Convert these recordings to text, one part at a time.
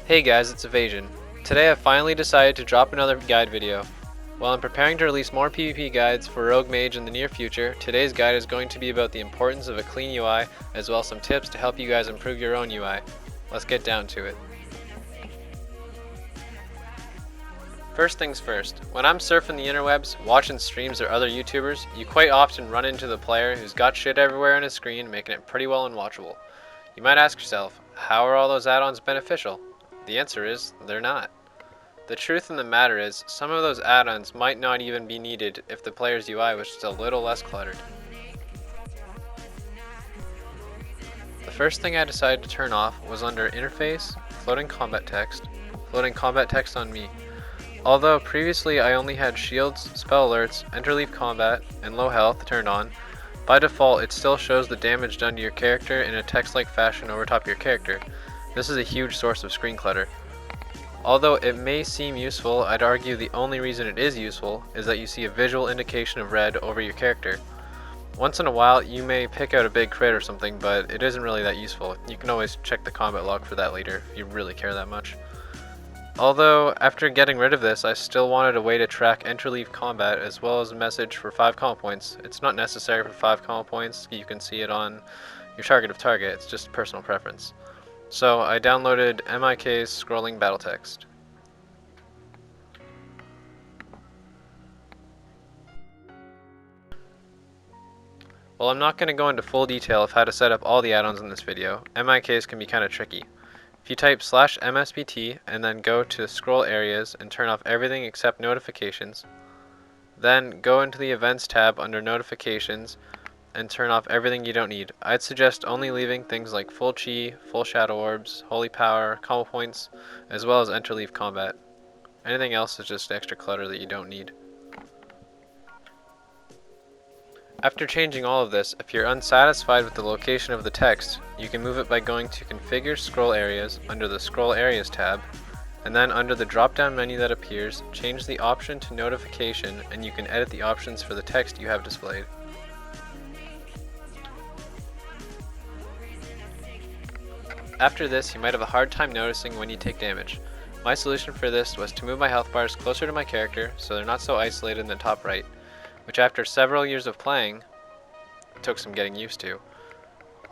Hey guys, it's Evasion. Today I finally decided to drop another guide video. While I'm preparing to release more PvP guides for Rogue Mage in the near future, today's guide is going to be about the importance of a clean UI, as well as some tips to help you guys improve your own UI. Let's get down to it. First things first, when I'm surfing the interwebs, watching streams or other YouTubers, you quite often run into the player who's got shit everywhere on his screen, making it pretty well unwatchable. You might ask yourself, how are all those add-ons beneficial? The answer is, they're not. The truth in the matter is, some of those add-ons might not even be needed if the player's UI was just a little less cluttered. The first thing I decided to turn off was under Interface, Floating Combat Text on me. Although previously I only had shields, spell alerts, interleave combat, and low health turned on, by default it still shows the damage done to your character in a text-like fashion over top your character. This is a huge source of screen clutter. Although it may seem useful, I'd argue the only reason it is useful is that you see a visual indication of red over your character. Once in a while you may pick out a big crit or something, but it isn't really that useful. You can always check the combat log for that later if you really care that much. Although after getting rid of this, I still wanted a way to track interleave combat as well as a message for 5 combo points. It's not necessary for 5 combo points, you can see it on your target of target, it's just personal preference. So I downloaded MIK's scrolling battle text. While I'm not going to go into full detail of how to set up all the add-ons in this video, MIK's can be kind of tricky. If you type /MSBT and then go to scroll areas and turn off everything except notifications, then go into the events tab under notifications and turn off everything you don't need. I'd suggest only leaving things like full chi, full shadow orbs, holy power, combo points, as well as interleave combat. Anything else is just extra clutter that you don't need. After changing all of this, if you're unsatisfied with the location of the text, you can move it by going to Configure Scroll Areas under the Scroll Areas tab, and then under the drop-down menu that appears, change the option to Notification and you can edit the options for the text you have displayed. After this, you might have a hard time noticing when you take damage. My solution for this was to move my health bars closer to my character so they're not so isolated in the top right, which after several years of playing, took some getting used to.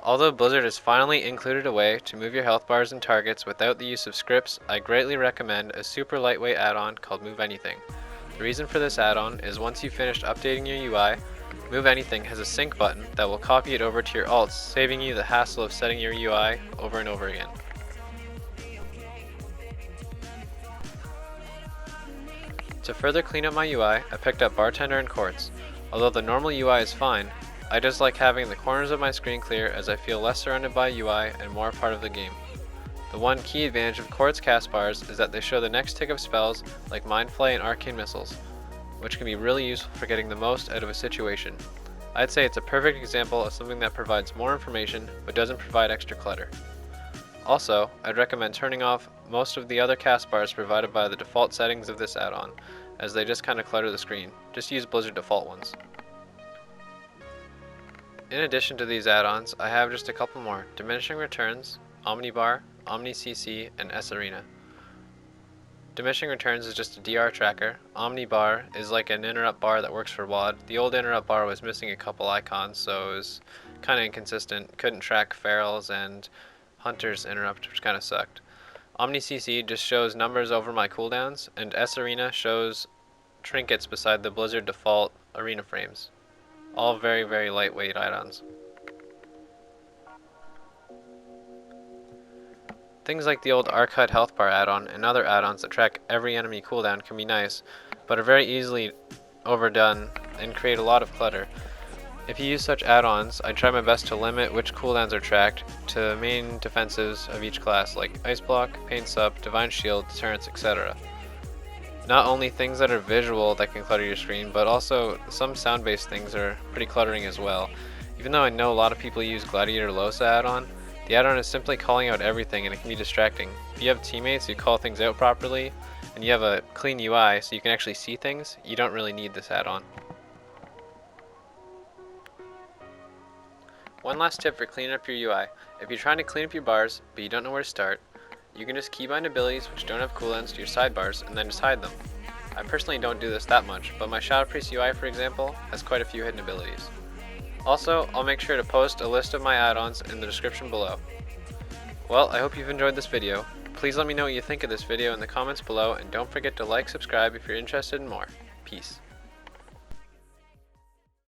Although Blizzard has finally included a way to move your health bars and targets without the use of scripts, I greatly recommend a super lightweight add-on called MoveAnything. The reason for this add-on is once you've finished updating your UI, MoveAnything has a sync button that will copy it over to your alts, saving you the hassle of setting your UI over and over again. To further clean up my UI, I picked up Bartender and Quartz. Although the normal UI is fine, I just like having the corners of my screen clear as I feel less surrounded by UI and more a part of the game. The one key advantage of Quartz cast bars is that they show the next tick of spells like Mind Flay and Arcane Missiles, which can be really useful for getting the most out of a situation. I'd say it's a perfect example of something that provides more information but doesn't provide extra clutter. Also, I'd recommend turning off most of the other cast bars provided by the default settings of this add-on, as they just kind of clutter the screen. Just use Blizzard default ones. In addition to these add-ons, I have just a couple more: Diminishing Returns, OmniBar, OmniCC, and Sarena. Diminishing Returns is just a DR tracker. OmniBar is like an interupt bar that works for WoD. The old interupt bar was missing a couple icons, so it was kind of inconsistent. Couldn't track ferals and Hunter's interrupt, which kind of sucked. OmniCC just shows numbers over my cooldowns, and Sarena shows trinkets beside the Blizzard default arena frames. All very, very lightweight add-ons. Things like the old Arcade health bar add-on and other add-ons that track every enemy cooldown can be nice, but are very easily overdone and create a lot of clutter. If you use such add-ons, I try my best to limit which cooldowns are tracked to main defensives of each class like Ice Block, Pain Sup, Divine Shield, Deterrence, etc. Not only things that are visual that can clutter your screen, but also some sound-based things are pretty cluttering as well. Even though I know a lot of people use Gladiator Losa add-on, the add-on is simply calling out everything and it can be distracting. If you have teammates who call things out properly, and you have a clean UI so you can actually see things, you don't really need this add-on. One last tip for cleaning up your UI. If you're trying to clean up your bars, but you don't know where to start, you can just keybind abilities which don't have cooldowns to your sidebars and then just hide them. I personally don't do this that much, but my Shadow Priest UI, for example, has quite a few hidden abilities. Also, I'll make sure to post a list of my add-ons in the description below. Well, I hope you've enjoyed this video. Please let me know what you think of this video in the comments below, and don't forget to like, subscribe if you're interested in more. Peace.